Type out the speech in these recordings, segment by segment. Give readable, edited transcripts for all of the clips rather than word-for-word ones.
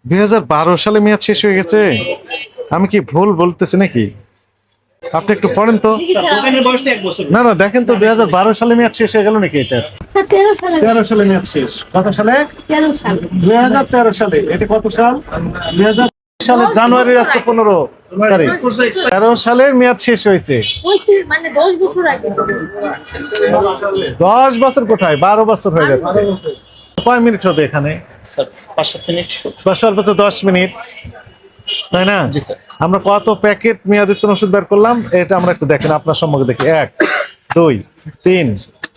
2012 সালে মেয়াদ শেষ হয়ে গেছে। আমি কি ভুল বলতেছি নাকি? আপনি একটু পড়েন তো। দোকানের বয়সটা 1 বছর। না না, দেখেন তো 2012 সালে মেয়াদ শেষ হয়ে গেল নাকি এটা? 13 সালে মেয়াদ শেষ। কত সালে? 2013 সালে। এটা কত সাল? 2000 সালের জানুয়ারির আজকে 15 তারিখ। 13 সালের মেয়াদ শেষ হয়েছে। মানে 10 বছর আগে। 10 বছর কোথায়, 12 বছর হয়ে যাচ্ছে। কয় মিনিট হবে এখানে? Sir 5-7 minute. সর্বোচ্চ 10 মিনিট, তাই না? জি স্যার। আমরা কত প্যাকেট মেয়াদোত্তীর্ণ ওষুধ বের করলাম এটা আমরা একটু দেখেন আপনার সম্মুখে দেখি। 1 2 3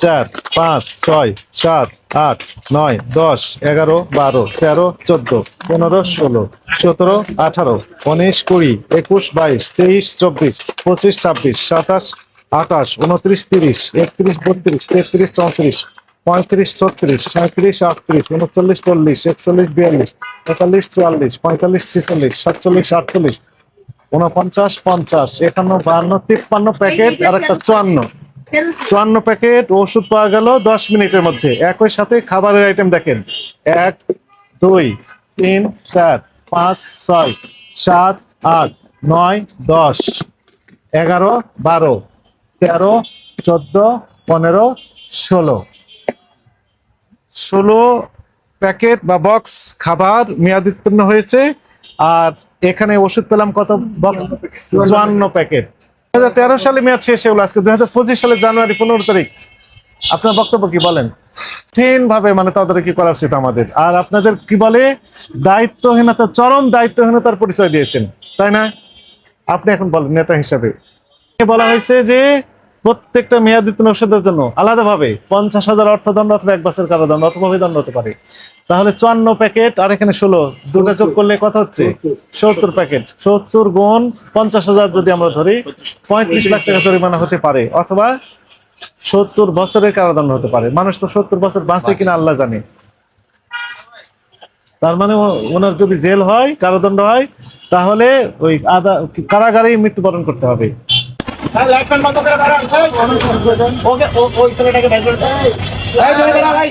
4 5 6 7 8 9 10 11 12 13 14 15 16 17 18 19 20 21 22 23 24 25 26 27 28 29 30 31 32 33 34 35 36 37 38 39 40 41 42 43 44 45 46 47 48 49 50 51 52 53 প্যাকেট আর একটা 54 প্যাকেট ওষুধ পাওয়া গেল 10 মিনিটের মধ্যে। একই সাথে খাবারের আইটেম দেখেন, 1 2 3 4 5 6 7 8 9 10 11 12 13 14 15 16 প্যাকেট বা বক্স খাবার মেয়াদোত্তীর্ণ হয়েছে। আর এখানে ওষুধ পেলাম কত বক্স? 54 প্যাকেট। 2013 সালে মেয়াদ শেষ হলো, আজকে 2025 সালের জানুয়ারি 15 তারিখ। আপনার বক্তব্য কি বলেন? কঠিন ভাবে মানে তদারকি করা উচিত আমাদের। আর আপনাদের কি বলে, দায়িত্বহীনতা, চরম দায়িত্বহীনতার পরিচয় দিয়েছেন, তাই না? আপনি এখন বলেন নেতা হিসাবে। বলা হয়েছে যে প্রত্যেকটা মেয়াদোত্তীর্ণ ওষুধের জন্য আলাদাভাবে 50,000 অর্থদণ্ড অথবা 1 বছর কারাদণ্ড অথবা অভিদণ্ড হতে পারে। তাহলে 54 প্যাকেট আর এখানে 16, দুটো যোগ করলে কত হচ্ছে? 70 প্যাকেট। 70 গুণ 50,000 যদি আমরা ধরি 35 লাখ টাকা জরিমানা হতে পারে, অথবা 70 বছরের কারাদণ্ড হতে পারে। মানুষ তো 70 বছর বাঁচে কিনা আল্লাহ জানে। তার মানে ওনার যদি জেল হয়, কারাদণ্ড হয়, তাহলে ওই কারাগারেই মৃত্যুবরণ করতে হবে। লাইট বন্ধ করে দাঁড়ান। ওকে ওই ছেলেটাকে বের করে দাও। ভাই